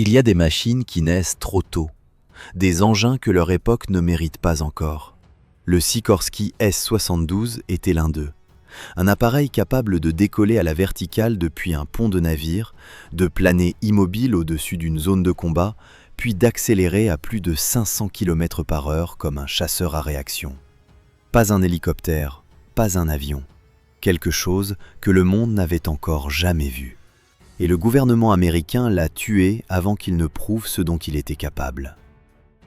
Il y a des machines qui naissent trop tôt, des engins que leur époque ne mérite pas encore. Le Sikorsky S-72 était l'un d'eux. Un appareil capable de décoller à la verticale depuis un pont de navire, de planer immobile au-dessus d'une zone de combat, puis d'accélérer à plus de 500 km/h comme un chasseur à réaction. Pas un hélicoptère, pas un avion. Quelque chose que le monde n'avait encore jamais vu. Et le gouvernement américain l'a tué avant qu'il ne prouve ce dont il était capable.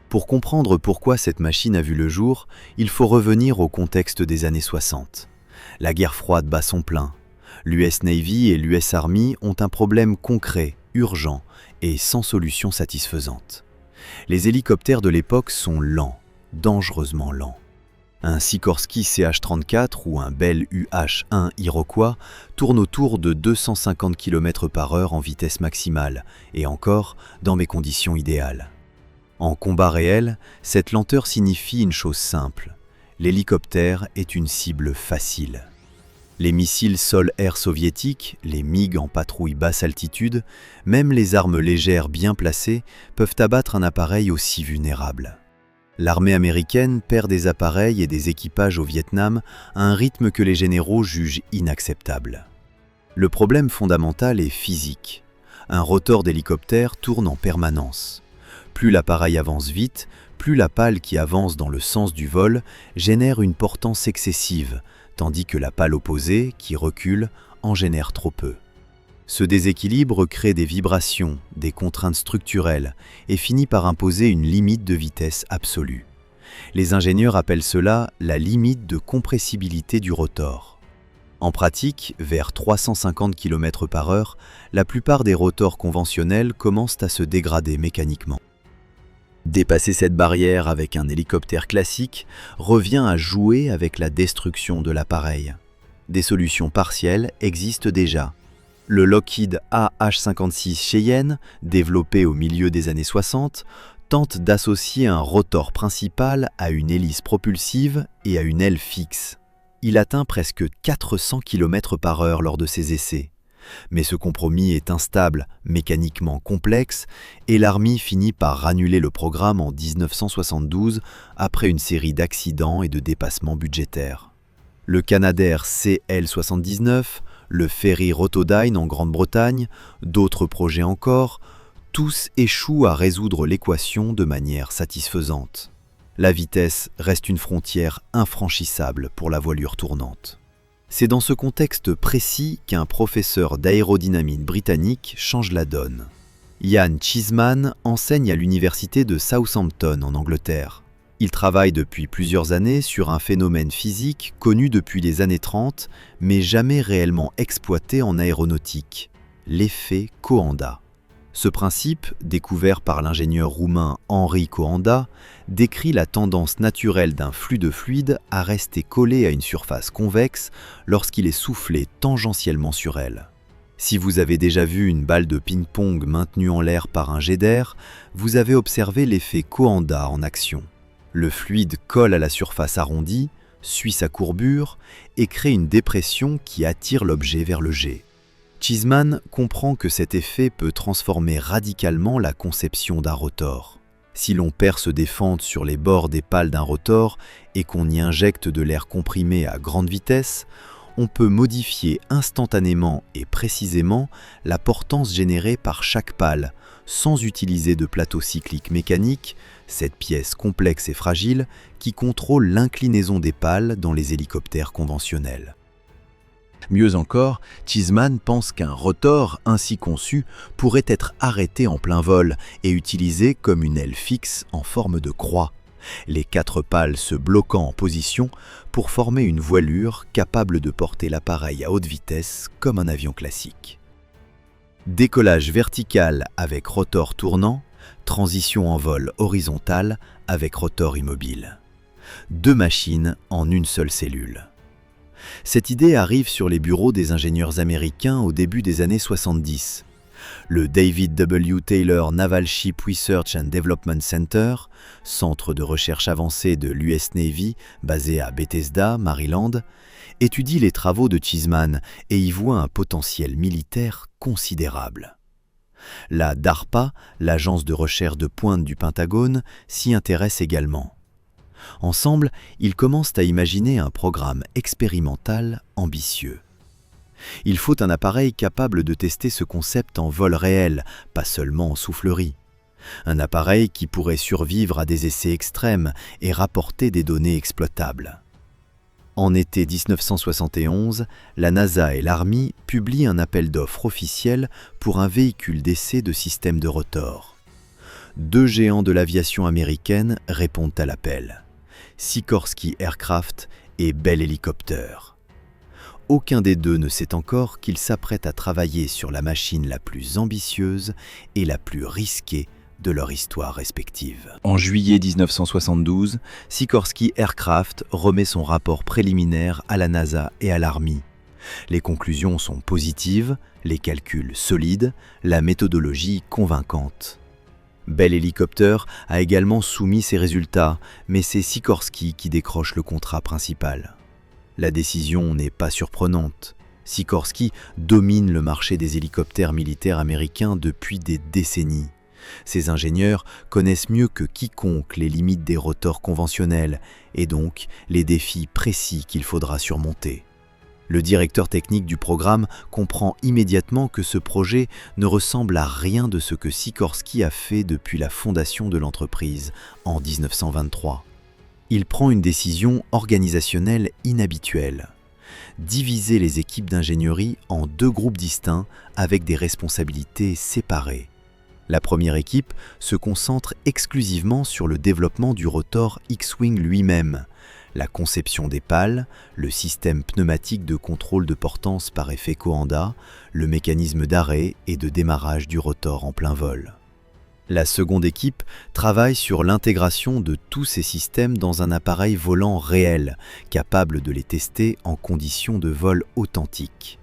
Pour comprendre pourquoi cette machine a vu le jour, il faut revenir au contexte des années 60. La guerre froide bat son plein. L'US Navy et l'US Army ont un problème concret, urgent et sans solution satisfaisante. Les hélicoptères de l'époque sont lents, dangereusement lents. Un Sikorsky CH-34 ou un Bell UH-1 Iroquois tourne autour de 250 km/h en vitesse maximale, et encore dans mes conditions idéales. En combat réel, cette lenteur signifie une chose simple. L'hélicoptère est une cible facile. Les missiles sol-air soviétiques, les MiG en patrouille basse altitude, même les armes légères bien placées peuvent abattre un appareil aussi vulnérable. L'armée américaine perd des appareils et des équipages au Vietnam à un rythme que les généraux jugent inacceptable. Le problème fondamental est physique. Un rotor d'hélicoptère tourne en permanence. Plus l'appareil avance vite, plus la pale qui avance dans le sens du vol génère une portance excessive, tandis que la pale opposée, qui recule, en génère trop peu. Ce déséquilibre crée des vibrations, des contraintes structurelles et finit par imposer une limite de vitesse absolue. Les ingénieurs appellent cela la limite de compressibilité du rotor. En pratique, vers 350 km/h, la plupart des rotors conventionnels commencent à se dégrader mécaniquement. Dépasser cette barrière avec un hélicoptère classique revient à jouer avec la destruction de l'appareil. Des solutions partielles existent déjà. Le Lockheed AH-56 Cheyenne, développé au milieu des années 60, tente d'associer un rotor principal à une hélice propulsive et à une aile fixe. Il atteint presque 400 km/h lors de ses essais. Mais ce compromis est instable, mécaniquement complexe, et l'Army finit par annuler le programme en 1972 après une série d'accidents et de dépassements budgétaires. Le Canadair CL-79, le ferry Rotodyne en Grande-Bretagne, d'autres projets encore, tous échouent à résoudre l'équation de manière satisfaisante. La vitesse reste une frontière infranchissable pour la voilure tournante. C'est dans ce contexte précis qu'un professeur d'aérodynamique britannique change la donne. Ian Cheeseman enseigne à l'université de Southampton en Angleterre. Il travaille depuis plusieurs années sur un phénomène physique connu depuis les années 30, mais jamais réellement exploité en aéronautique, l'effet Coanda. Ce principe, découvert par l'ingénieur roumain Henri Coanda, décrit la tendance naturelle d'un flux de fluide à rester collé à une surface convexe lorsqu'il est soufflé tangentiellement sur elle. Si vous avez déjà vu une balle de ping-pong maintenue en l'air par un jet d'air, vous avez observé l'effet Coanda en action. Le fluide colle à la surface arrondie, suit sa courbure et crée une dépression qui attire l'objet vers le jet. Cheeseman comprend que cet effet peut transformer radicalement la conception d'un rotor. Si l'on perce des fentes sur les bords des pales d'un rotor et qu'on y injecte de l'air comprimé à grande vitesse, on peut modifier instantanément et précisément la portance générée par chaque pale, sans utiliser de plateau cyclique mécanique, cette pièce complexe et fragile qui contrôle l'inclinaison des pales dans les hélicoptères conventionnels. Mieux encore, Cheeseman pense qu'un rotor ainsi conçu pourrait être arrêté en plein vol et utilisé comme une aile fixe en forme de croix, les 4 pales se bloquant en position pour former une voilure capable de porter l'appareil à haute vitesse comme un avion classique. Décollage vertical avec rotor tournant, transition en vol horizontal avec rotor immobile. 2 machines en une seule cellule. Cette idée arrive sur les bureaux des ingénieurs américains au début des années 70. Le David W. Taylor Naval Ship Research and Development Center, centre de recherche avancée de l'US Navy basé à Bethesda, Maryland, étudie les travaux de Cheeseman et y voit un potentiel militaire considérable. La DARPA, l'agence de recherche de pointe du Pentagone, s'y intéresse également. Ensemble, ils commencent à imaginer un programme expérimental ambitieux. Il faut un appareil capable de tester ce concept en vol réel, pas seulement en soufflerie. Un appareil qui pourrait survivre à des essais extrêmes et rapporter des données exploitables. En été 1971, la NASA et l'Army publient un appel d'offres officiel pour un véhicule d'essai de système de rotor. Deux géants de l'aviation américaine répondent à l'appel: Sikorsky Aircraft et Bell Helicopter. Aucun des deux ne sait encore qu'il s'apprête à travailler sur la machine la plus ambitieuse et la plus risquée de leur histoire respective. En juillet 1972, Sikorsky Aircraft remet son rapport préliminaire à la NASA et à l'Army. Les conclusions sont positives, les calculs solides, la méthodologie convaincante. Bell Helicopter a également soumis ses résultats, mais c'est Sikorsky qui décroche le contrat principal. La décision n'est pas surprenante. Sikorsky domine le marché des hélicoptères militaires américains depuis des décennies. Ces ingénieurs connaissent mieux que quiconque les limites des rotors conventionnels et donc les défis précis qu'il faudra surmonter. Le directeur technique du programme comprend immédiatement que ce projet ne ressemble à rien de ce que Sikorsky a fait depuis la fondation de l'entreprise en 1923. Il prend une décision organisationnelle inhabituelle: diviser les équipes d'ingénierie en deux groupes distincts avec des responsabilités séparées. La première équipe se concentre exclusivement sur le développement du rotor X-Wing lui-même, la conception des pales, le système pneumatique de contrôle de portance par effet Coanda, le mécanisme d'arrêt et de démarrage du rotor en plein vol. La seconde équipe travaille sur l'intégration de tous ces systèmes dans un appareil volant réel, capable de les tester en conditions de vol authentiques.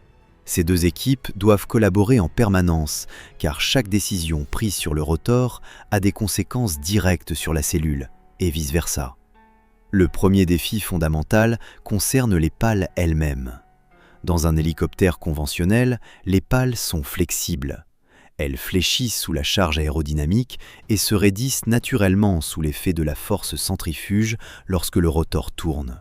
Ces deux équipes doivent collaborer en permanence, car chaque décision prise sur le rotor a des conséquences directes sur la cellule, et vice-versa. Le premier défi fondamental concerne les pales elles-mêmes. Dans un hélicoptère conventionnel, les pales sont flexibles. Elles fléchissent sous la charge aérodynamique et se raidissent naturellement sous l'effet de la force centrifuge lorsque le rotor tourne.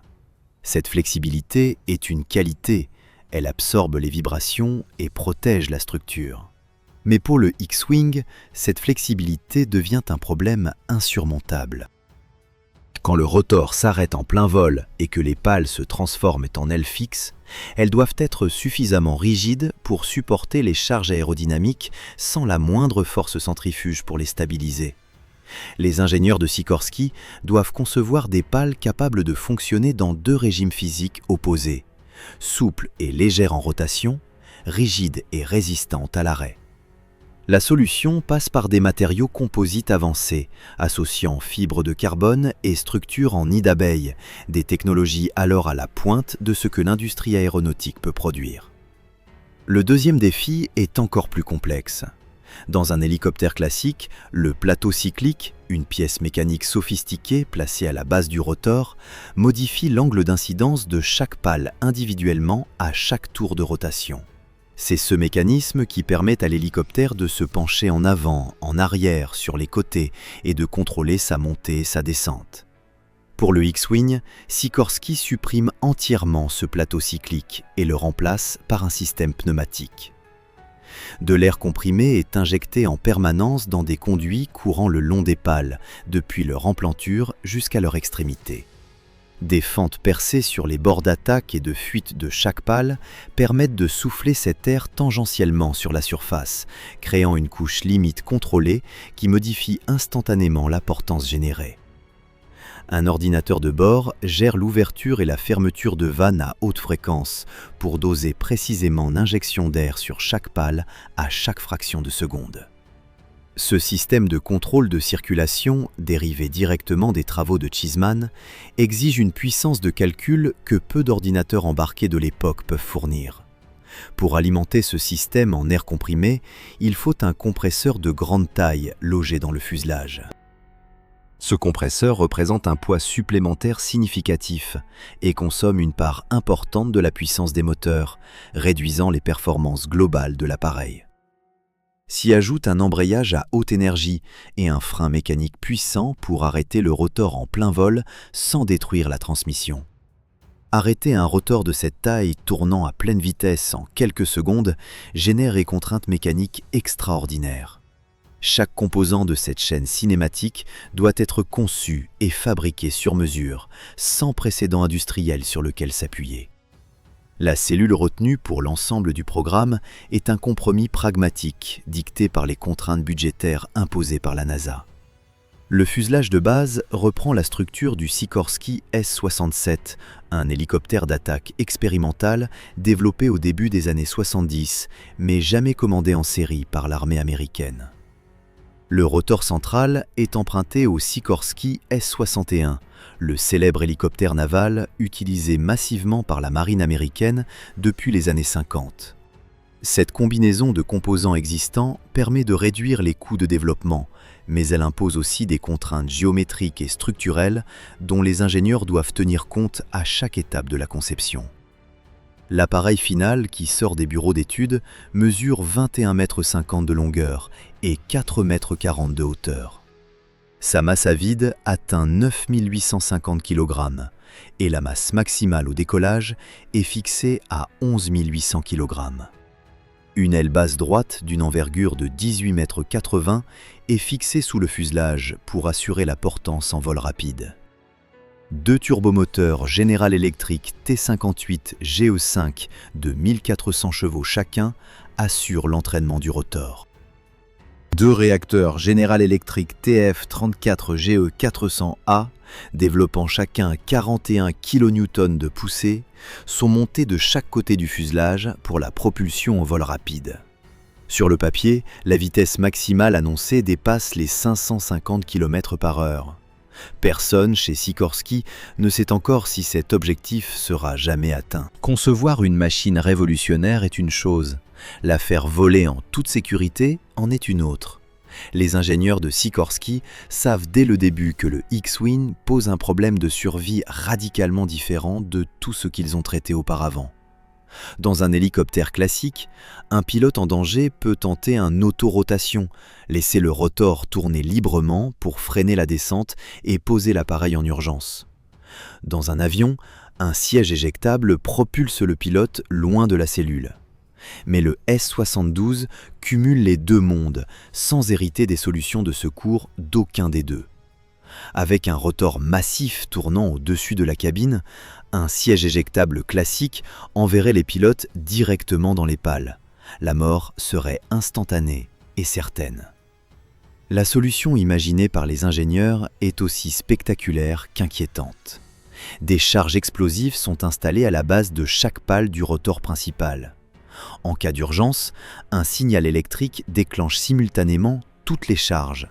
Cette flexibilité est une qualité. Elle absorbe les vibrations et protège la structure. Mais pour le X-Wing, cette flexibilité devient un problème insurmontable. Quand le rotor s'arrête en plein vol et que les pales se transforment en ailes fixes, elles doivent être suffisamment rigides pour supporter les charges aérodynamiques sans la moindre force centrifuge pour les stabiliser. Les ingénieurs de Sikorsky doivent concevoir des pales capables de fonctionner dans deux régimes physiques opposés: souple et légère en rotation, rigide et résistante à l'arrêt. La solution passe par des matériaux composites avancés, associant fibres de carbone et structures en nid d'abeille, des technologies alors à la pointe de ce que l'industrie aéronautique peut produire. Le deuxième défi est encore plus complexe. Dans un hélicoptère classique, le plateau cyclique, une pièce mécanique sophistiquée placée à la base du rotor, modifie l'angle d'incidence de chaque pale individuellement à chaque tour de rotation. C'est ce mécanisme qui permet à l'hélicoptère de se pencher en avant, en arrière, sur les côtés et de contrôler sa montée et sa descente. Pour le X-Wing, Sikorsky supprime entièrement ce plateau cyclique et le remplace par un système pneumatique. De l'air comprimé est injecté en permanence dans des conduits courant le long des pales, depuis leur emplanture jusqu'à leur extrémité. Des fentes percées sur les bords d'attaque et de fuite de chaque pale permettent de souffler cet air tangentiellement sur la surface, créant une couche limite contrôlée qui modifie instantanément la portance générée. Un ordinateur de bord gère l'ouverture et la fermeture de vannes à haute fréquence pour doser précisément l'injection d'air sur chaque pale à chaque fraction de seconde. Ce système de contrôle de circulation, dérivé directement des travaux de Cheeseman, exige une puissance de calcul que peu d'ordinateurs embarqués de l'époque peuvent fournir. Pour alimenter ce système en air comprimé, il faut un compresseur de grande taille logé dans le fuselage. Ce compresseur représente un poids supplémentaire significatif et consomme une part importante de la puissance des moteurs, réduisant les performances globales de l'appareil. S'y ajoute un embrayage à haute énergie et un frein mécanique puissant pour arrêter le rotor en plein vol sans détruire la transmission. Arrêter un rotor de cette taille tournant à pleine vitesse en quelques secondes génère des contraintes mécaniques extraordinaires. Chaque composant de cette chaîne cinématique doit être conçu et fabriqué sur mesure, sans précédent industriel sur lequel s'appuyer. La cellule retenue pour l'ensemble du programme est un compromis pragmatique dicté par les contraintes budgétaires imposées par la NASA. Le fuselage de base reprend la structure du Sikorsky S-67, un hélicoptère d'attaque expérimental développé au début des années 70, mais jamais commandé en série par l'armée américaine. Le rotor central est emprunté au Sikorsky S-61, le célèbre hélicoptère naval utilisé massivement par la marine américaine depuis les années 50. Cette combinaison de composants existants permet de réduire les coûts de développement, mais elle impose aussi des contraintes géométriques et structurelles dont les ingénieurs doivent tenir compte à chaque étape de la conception. L'appareil final, qui sort des bureaux d'études, mesure 21,50 m de longueur et 4,40 m de hauteur. Sa masse à vide atteint 9 850 kg et la masse maximale au décollage est fixée à 11 800 kg. Une aile basse droite d'une envergure de 18,80 m est fixée sous le fuselage pour assurer la portance en vol rapide. Deux turbomoteurs General Electric T58 GE5 de 1400 chevaux chacun assurent l'entraînement du rotor. Deux réacteurs General Electric TF34 GE400A, développant chacun 41 kN de poussée, sont montés de chaque côté du fuselage pour la propulsion en vol rapide. Sur le papier, la vitesse maximale annoncée dépasse les 550 km/h. Personne chez Sikorsky ne sait encore si cet objectif sera jamais atteint. Concevoir une machine révolutionnaire est une chose, la faire voler en toute sécurité en est une autre. Les ingénieurs de Sikorsky savent dès le début que le X-Wing pose un problème de survie radicalement différent de tout ce qu'ils ont traité auparavant. Dans un hélicoptère classique, un pilote en danger peut tenter un autorotation, laisser le rotor tourner librement pour freiner la descente et poser l'appareil en urgence. Dans un avion, un siège éjectable propulse le pilote loin de la cellule. Mais le S-72 cumule les deux mondes, sans hériter des solutions de secours d'aucun des deux. Avec un rotor massif tournant au-dessus de la cabine, un siège éjectable classique enverrait les pilotes directement dans les pales. La mort serait instantanée et certaine. La solution imaginée par les ingénieurs est aussi spectaculaire qu'inquiétante. Des charges explosives sont installées à la base de chaque pale du rotor principal. En cas d'urgence, un signal électrique déclenche simultanément toutes les charges.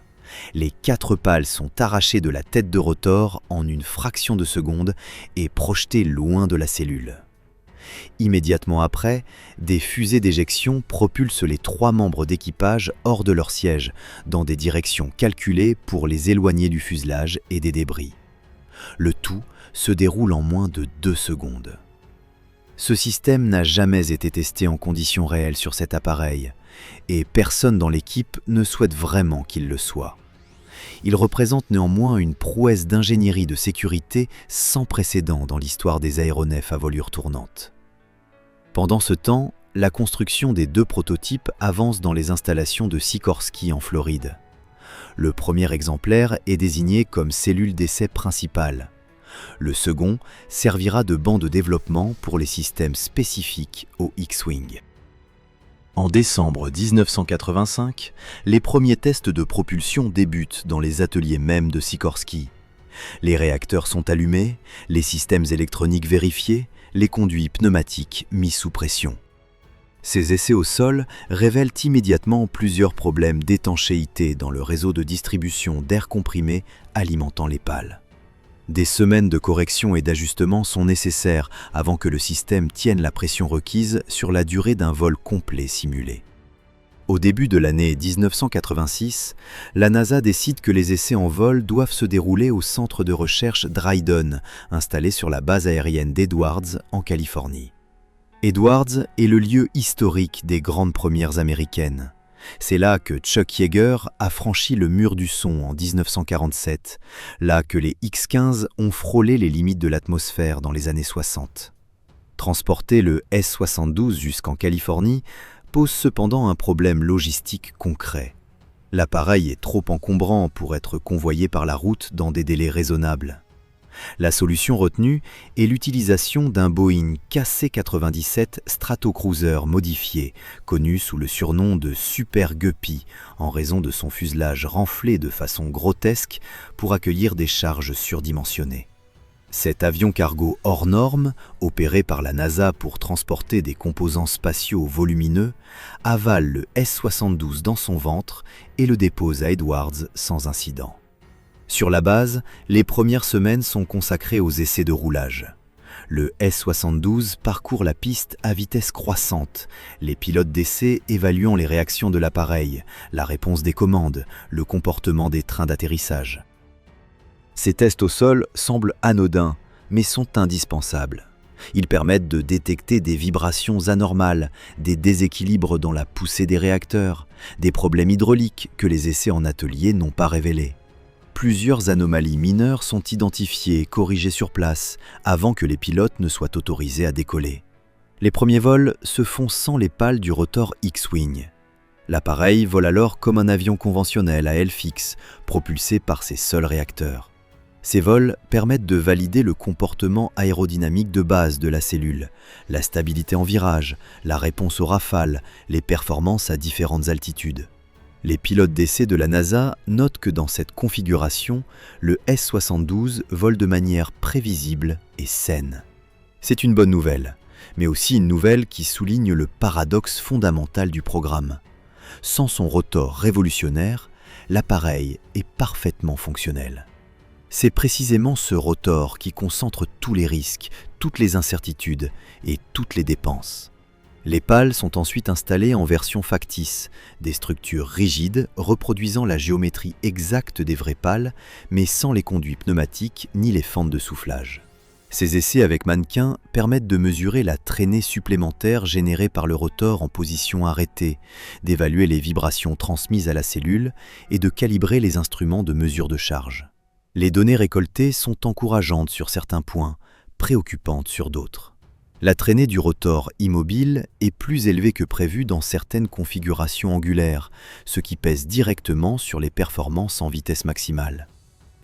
Les 4 pales sont arrachées de la tête de rotor en une fraction de seconde et projetées loin de la cellule. Immédiatement après, des fusées d'éjection propulsent les 3 membres d'équipage hors de leur siège, dans des directions calculées pour les éloigner du fuselage et des débris. Le tout se déroule en moins de 2 secondes. Ce système n'a jamais été testé en conditions réelles sur cet appareil, et personne dans l'équipe ne souhaite vraiment qu'il le soit. Il représente néanmoins une prouesse d'ingénierie de sécurité sans précédent dans l'histoire des aéronefs à voilure tournante. Pendant ce temps, la construction des 2 prototypes avance dans les installations de Sikorsky en Floride. Le premier exemplaire est désigné comme cellule d'essai principale. Le second servira de banc de développement pour les systèmes spécifiques au X-Wing. En décembre 1985, les premiers tests de propulsion débutent dans les ateliers mêmes de Sikorsky. Les réacteurs sont allumés, les systèmes électroniques vérifiés, les conduits pneumatiques mis sous pression. Ces essais au sol révèlent immédiatement plusieurs problèmes d'étanchéité dans le réseau de distribution d'air comprimé alimentant les pales. Des semaines de correction et d'ajustement sont nécessaires avant que le système tienne la pression requise sur la durée d'un vol complet simulé. Au début de l'année 1986, la NASA décide que les essais en vol doivent se dérouler au centre de recherche Dryden, installé sur la base aérienne d'Edwards en Californie. Edwards est le lieu historique des grandes premières américaines. C'est là que Chuck Yeager a franchi le mur du son en 1947, là que les X-15 ont frôlé les limites de l'atmosphère dans les années 60. Transporter le S-72 jusqu'en Californie pose cependant un problème logistique concret. L'appareil est trop encombrant pour être convoyé par la route dans des délais raisonnables. La solution retenue est l'utilisation d'un Boeing KC-97 Stratocruiser modifié, connu sous le surnom de Super Guppy, en raison de son fuselage renflé de façon grotesque pour accueillir des charges surdimensionnées. Cet avion cargo hors norme, opéré par la NASA pour transporter des composants spatiaux volumineux, avale le S-72 dans son ventre et le dépose à Edwards sans incident. Sur la base, les premières semaines sont consacrées aux essais de roulage. Le S-72 parcourt la piste à vitesse croissante, les pilotes d'essai évaluant les réactions de l'appareil, la réponse des commandes, le comportement des trains d'atterrissage. Ces tests au sol semblent anodins, mais sont indispensables. Ils permettent de détecter des vibrations anormales, des déséquilibres dans la poussée des réacteurs, des problèmes hydrauliques que les essais en atelier n'ont pas révélés. Plusieurs anomalies mineures sont identifiées et corrigées sur place avant que les pilotes ne soient autorisés à décoller. Les premiers vols se font sans les pales du rotor X-Wing. L'appareil vole alors comme un avion conventionnel à aile fixe, propulsé par ses seuls réacteurs. Ces vols permettent de valider le comportement aérodynamique de base de la cellule, la stabilité en virage, la réponse aux rafales, les performances à différentes altitudes. Les pilotes d'essai de la NASA notent que dans cette configuration, le S-72 vole de manière prévisible et saine. C'est une bonne nouvelle, mais aussi une nouvelle qui souligne le paradoxe fondamental du programme. Sans son rotor révolutionnaire, l'appareil est parfaitement fonctionnel. C'est précisément ce rotor qui concentre tous les risques, toutes les incertitudes et toutes les dépenses. Les pales sont ensuite installées en version factice, des structures rigides reproduisant la géométrie exacte des vraies pales, mais sans les conduits pneumatiques ni les fentes de soufflage. Ces essais avec mannequins permettent de mesurer la traînée supplémentaire générée par le rotor en position arrêtée, d'évaluer les vibrations transmises à la cellule et de calibrer les instruments de mesure de charge. Les données récoltées sont encourageantes sur certains points, préoccupantes sur d'autres. La traînée du rotor immobile est plus élevée que prévu dans certaines configurations angulaires, ce qui pèse directement sur les performances en vitesse maximale.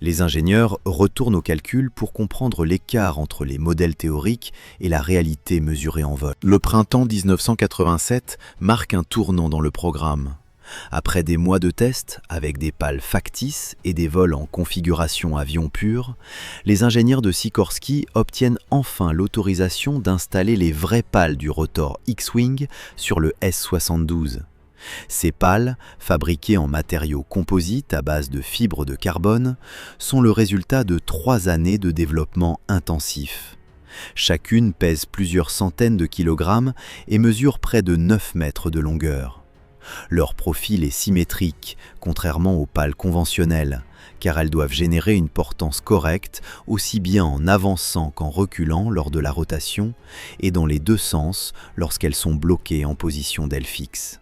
Les ingénieurs retournent aux calculs pour comprendre l'écart entre les modèles théoriques et la réalité mesurée en vol. Le printemps 1987 marque un tournant dans le programme. Après des mois de tests, avec des pales factices et des vols en configuration avion pur, les ingénieurs de Sikorsky obtiennent enfin l'autorisation d'installer les vraies pales du rotor X-Wing sur le S-72. Ces pales, fabriquées en matériaux composites à base de fibres de carbone, sont le résultat de 3 années de développement intensif. Chacune pèse plusieurs centaines de kilogrammes et mesure près de 9 mètres de longueur. Leur profil est symétrique, contrairement aux pales conventionnelles, car elles doivent générer une portance correcte aussi bien en avançant qu'en reculant lors de la rotation et dans les deux sens lorsqu'elles sont bloquées en position d'aile fixe.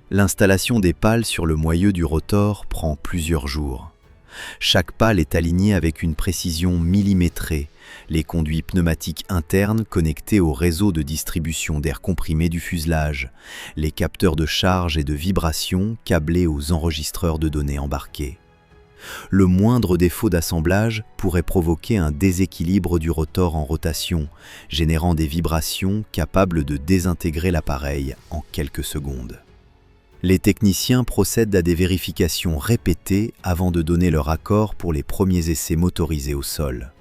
L'installation des pales sur le moyeu du rotor prend plusieurs jours. Chaque pale est alignée avec une précision millimétrée, les conduits pneumatiques internes connectés au réseau de distribution d'air comprimé du fuselage, les capteurs de charge et de vibration câblés aux enregistreurs de données embarqués. Le moindre défaut d'assemblage pourrait provoquer un déséquilibre du rotor en rotation, générant des vibrations capables de désintégrer l'appareil en quelques secondes. Les techniciens procèdent à des vérifications répétées avant de donner leur accord pour les premiers essais motorisés au sol.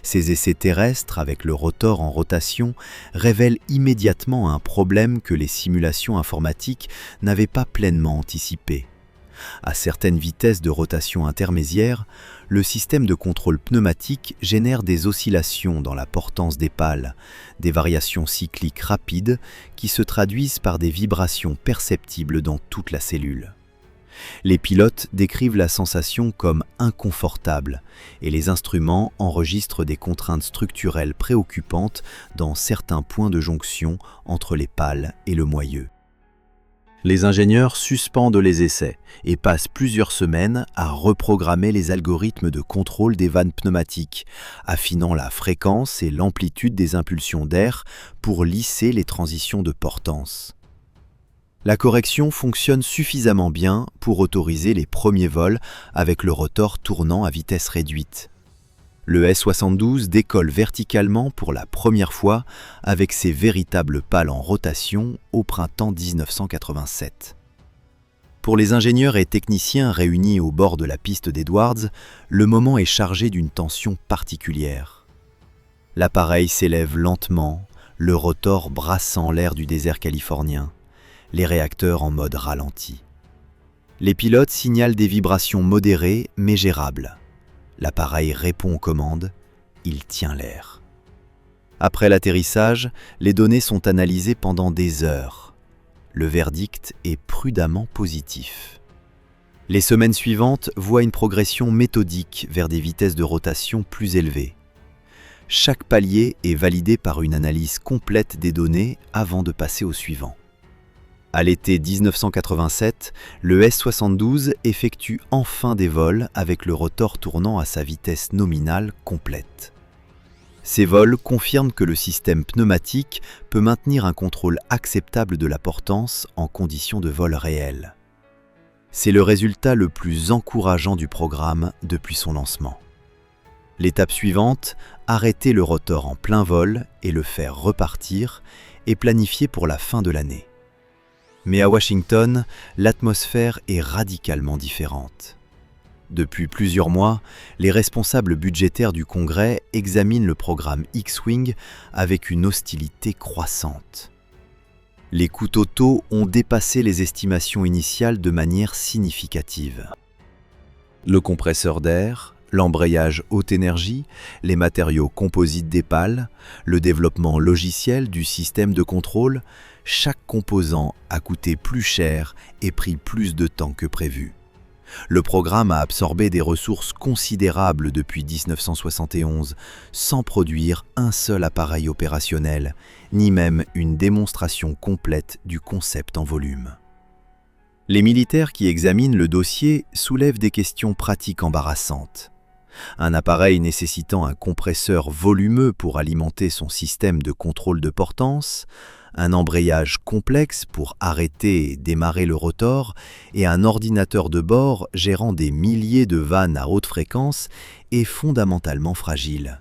Ces essais terrestres avec le rotor en rotation révèlent immédiatement un problème que les simulations informatiques n'avaient pas pleinement anticipé. À certaines vitesses de rotation intermédiaire, le système de contrôle pneumatique génère des oscillations dans la portance des pales, des variations cycliques rapides qui se traduisent par des vibrations perceptibles dans toute la cellule. Les pilotes décrivent la sensation comme inconfortable et les instruments enregistrent des contraintes structurelles préoccupantes dans certains points de jonction entre les pales et le moyeu. Les ingénieurs suspendent les essais et passent plusieurs semaines à reprogrammer les algorithmes de contrôle des vannes pneumatiques, affinant la fréquence et l'amplitude des impulsions d'air pour lisser les transitions de portance. La correction fonctionne suffisamment bien pour autoriser les premiers vols avec le rotor tournant à vitesse réduite. Le S-72 décolle verticalement pour la première fois avec ses véritables pales en rotation au printemps 1987. Pour les ingénieurs et techniciens réunis au bord de la piste d'Edwards, le moment est chargé d'une tension particulière. L'appareil s'élève lentement, le rotor brassant l'air du désert californien, les réacteurs en mode ralenti. Les pilotes signalent des vibrations modérées mais gérables. L'appareil répond aux commandes, il tient l'air. Après l'atterrissage, les données sont analysées pendant des heures. Le verdict est prudemment positif. Les semaines suivantes voient une progression méthodique vers des vitesses de rotation plus élevées. Chaque palier est validé par une analyse complète des données avant de passer au suivant. À l'été 1987, le S-72 effectue enfin des vols avec le rotor tournant à sa vitesse nominale complète. Ces vols confirment que le système pneumatique peut maintenir un contrôle acceptable de la portance en conditions de vol réel. C'est le résultat le plus encourageant du programme depuis son lancement. L'étape suivante, arrêter le rotor en plein vol et le faire repartir, est planifiée pour la fin de l'année. Mais à Washington, l'atmosphère est radicalement différente. Depuis plusieurs mois, les responsables budgétaires du Congrès examinent le programme X-Wing avec une hostilité croissante. Les coûts totaux ont dépassé les estimations initiales de manière significative. Le compresseur d'air, l'embrayage haute énergie, les matériaux composites des pales, le développement logiciel du système de contrôle, chaque composant a coûté plus cher et pris plus de temps que prévu. Le programme a absorbé des ressources considérables depuis 1971 sans produire un seul appareil opérationnel, ni même une démonstration complète du concept en volume. Les militaires qui examinent le dossier soulèvent des questions pratiques embarrassantes. Un appareil nécessitant un compresseur volumeux pour alimenter son système de contrôle de portance, un embrayage complexe pour arrêter et démarrer le rotor et un ordinateur de bord gérant des milliers de vannes à haute fréquence est fondamentalement fragile.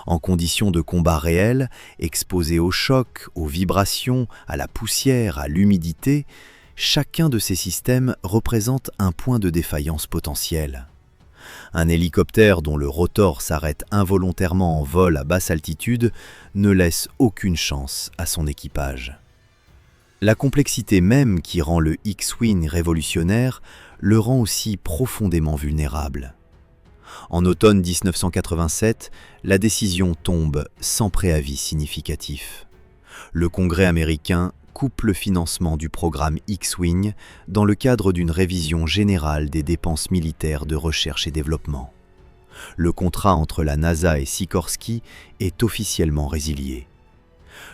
En conditions de combat réel, exposé aux chocs, aux vibrations, à la poussière, à l'humidité, chacun de ces systèmes représente un point de défaillance potentiel. Un hélicoptère dont le rotor s'arrête involontairement en vol à basse altitude ne laisse aucune chance à son équipage. La complexité même qui rend le X-Wing révolutionnaire le rend aussi profondément vulnérable. En automne 1987, la décision tombe sans préavis significatif. Le Congrès américain coupe le financement du programme X-Wing dans le cadre d'une révision générale des dépenses militaires de recherche et développement. Le contrat entre la NASA et Sikorsky est officiellement résilié.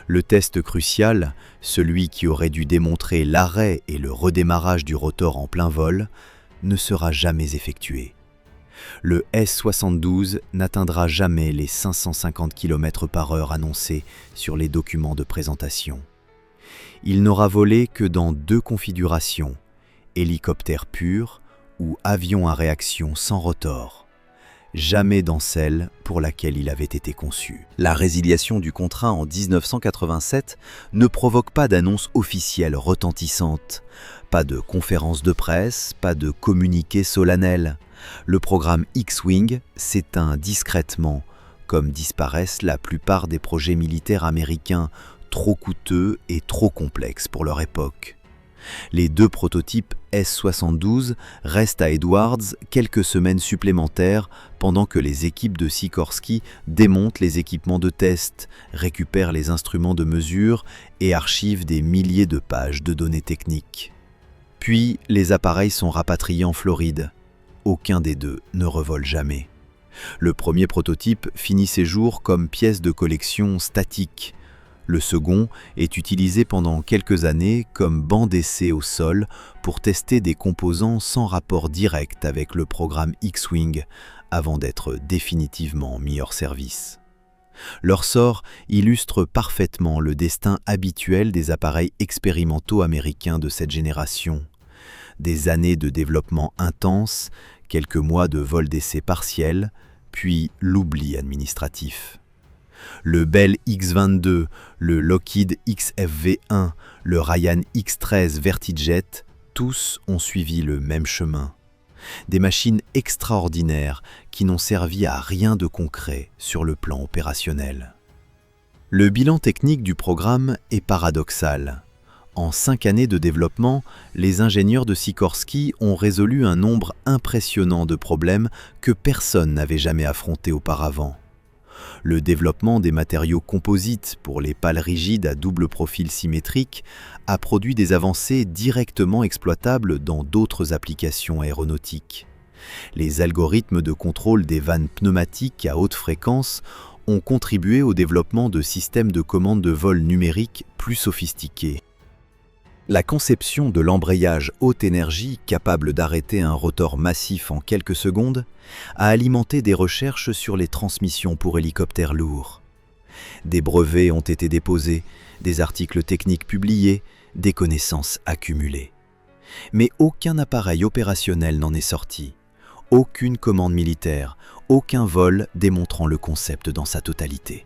Le test crucial, celui qui aurait dû démontrer l'arrêt et le redémarrage du rotor en plein vol, ne sera jamais effectué. Le S-72 n'atteindra jamais les 550 km/h annoncés sur les documents de présentation. Il n'aura volé que dans 2 configurations, hélicoptère pur ou avion à réaction sans rotor, jamais dans celle pour laquelle il avait été conçu. La résiliation du contrat en 1987 ne provoque pas d'annonce officielle retentissante, pas de conférence de presse, pas de communiqué solennel. Le programme X-Wing s'éteint discrètement, comme disparaissent la plupart des projets militaires américains trop coûteux et trop complexes pour leur époque. Les 2 prototypes S-72 restent à Edwards quelques semaines supplémentaires pendant que les équipes de Sikorsky démontent les équipements de test, récupèrent les instruments de mesure et archivent des milliers de pages de données techniques. Puis, les appareils sont rapatriés en Floride. Aucun des 2 ne revole jamais. Le premier prototype finit ses jours comme pièce de collection statique. Le second est utilisé pendant quelques années comme banc d'essai au sol pour tester des composants sans rapport direct avec le programme X-Wing avant d'être définitivement mis hors service. Leur sort illustre parfaitement le destin habituel des appareils expérimentaux américains de cette génération. Des années de développement intense, quelques mois de vol d'essai partiel, puis l'oubli administratif. Le Bell X-22, le Lockheed XFV-1, le Ryan X-13 Vertijet, tous ont suivi le même chemin. Des machines extraordinaires qui n'ont servi à rien de concret sur le plan opérationnel. Le bilan technique du programme est paradoxal. En 5 années de développement, les ingénieurs de Sikorsky ont résolu un nombre impressionnant de problèmes que personne n'avait jamais affrontés auparavant. Le développement des matériaux composites pour les pales rigides à double profil symétrique a produit des avancées directement exploitables dans d'autres applications aéronautiques. Les algorithmes de contrôle des vannes pneumatiques à haute fréquence ont contribué au développement de systèmes de commande de vol numériques plus sophistiqués. La conception de l'embrayage haute énergie capable d'arrêter un rotor massif en quelques secondes a alimenté des recherches sur les transmissions pour hélicoptères lourds. Des brevets ont été déposés, des articles techniques publiés, des connaissances accumulées. Mais aucun appareil opérationnel n'en est sorti, aucune commande militaire, aucun vol démontrant le concept dans sa totalité.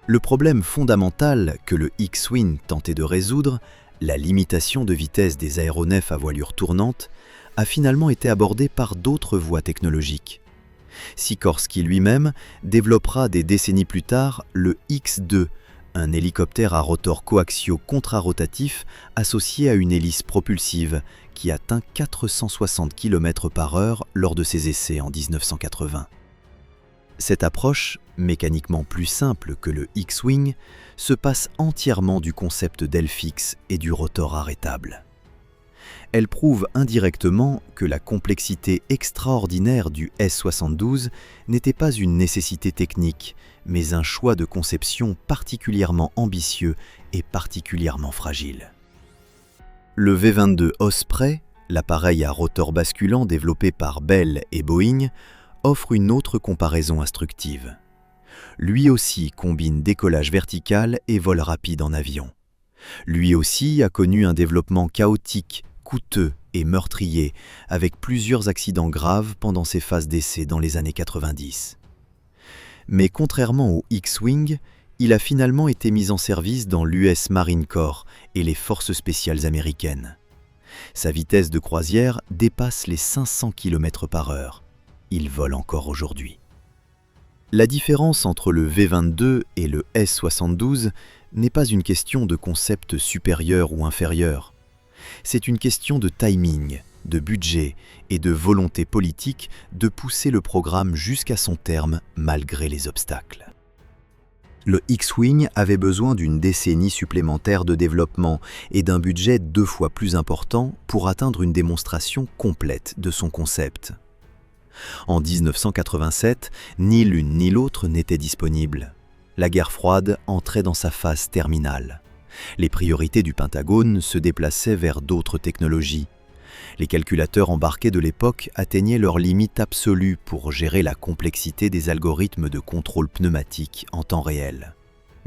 Le problème fondamental que le X-Wing tentait de résoudre, la limitation de vitesse des aéronefs à voilure tournante, a finalement été abordée par d'autres voies technologiques. Sikorsky lui-même développera des décennies plus tard le X-2, un hélicoptère à rotor coaxiaux contrarotatif associé à une hélice propulsive qui atteint 460 km/h lors de ses essais en 1980. Cette approche, mécaniquement plus simple que le X-Wing, se passe entièrement du concept d'aile fixe et du rotor arrêtable. Elle prouve indirectement que la complexité extraordinaire du S-72 n'était pas une nécessité technique, mais un choix de conception particulièrement ambitieux et particulièrement fragile. Le V-22 Osprey, l'appareil à rotor basculant développé par Bell et Boeing, offre une autre comparaison instructive. Lui aussi combine décollage vertical et vol rapide en avion. Lui aussi a connu un développement chaotique, coûteux et meurtrier, avec plusieurs accidents graves pendant ses phases d'essai dans les années 90. Mais contrairement au X-Wing, il a finalement été mis en service dans l'US Marine Corps et les forces spéciales américaines. Sa vitesse de croisière dépasse les 500 km/h. Il vole encore aujourd'hui. La différence entre le V-22 et le S-72 n'est pas une question de concept supérieur ou inférieur. C'est une question de timing, de budget et de volonté politique de pousser le programme jusqu'à son terme malgré les obstacles. Le X-Wing avait besoin d'une décennie supplémentaire de développement et d'un budget 2 fois plus important pour atteindre une démonstration complète de son concept. En 1987, ni l'une ni l'autre n'étaient disponibles. La guerre froide entrait dans sa phase terminale. Les priorités du Pentagone se déplaçaient vers d'autres technologies. Les calculateurs embarqués de l'époque atteignaient leur limite absolue pour gérer la complexité des algorithmes de contrôle pneumatique en temps réel.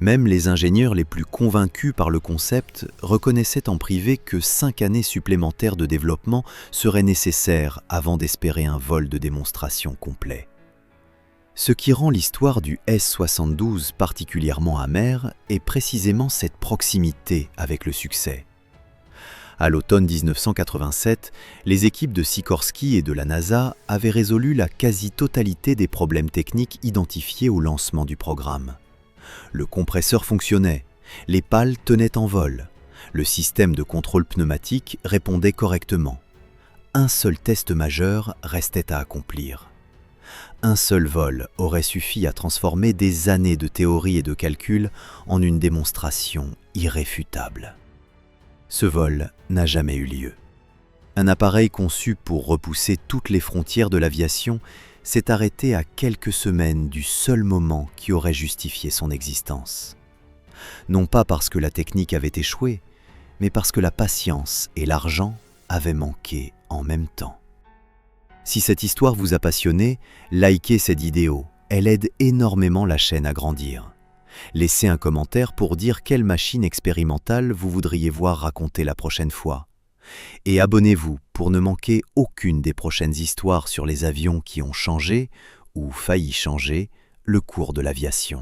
Même les ingénieurs les plus convaincus par le concept reconnaissaient en privé que 5 années supplémentaires de développement seraient nécessaires avant d'espérer un vol de démonstration complet. Ce qui rend l'histoire du S-72 particulièrement amère est précisément cette proximité avec le succès. À l'automne 1987, les équipes de Sikorsky et de la NASA avaient résolu la quasi-totalité des problèmes techniques identifiés au lancement du programme. Le compresseur fonctionnait, les pales tenaient en vol, le système de contrôle pneumatique répondait correctement. Un seul test majeur restait à accomplir. Un seul vol aurait suffi à transformer des années de théorie et de calcul en une démonstration irréfutable. Ce vol n'a jamais eu lieu. Un appareil conçu pour repousser toutes les frontières de l'aviation s'est arrêté à quelques semaines du seul moment qui aurait justifié son existence. non pas parce que la technique avait échoué, mais parce que la patience et l'argent avaient manqué en même temps. Si cette histoire vous a passionné, likez cette vidéo, elle aide énormément la chaîne à grandir. Laissez un commentaire pour dire quelle machine expérimentale vous voudriez voir raconter la prochaine fois. Et abonnez-vous pour ne manquer aucune des prochaines histoires sur les avions qui ont changé, ou failli changer, le cours de l'aviation.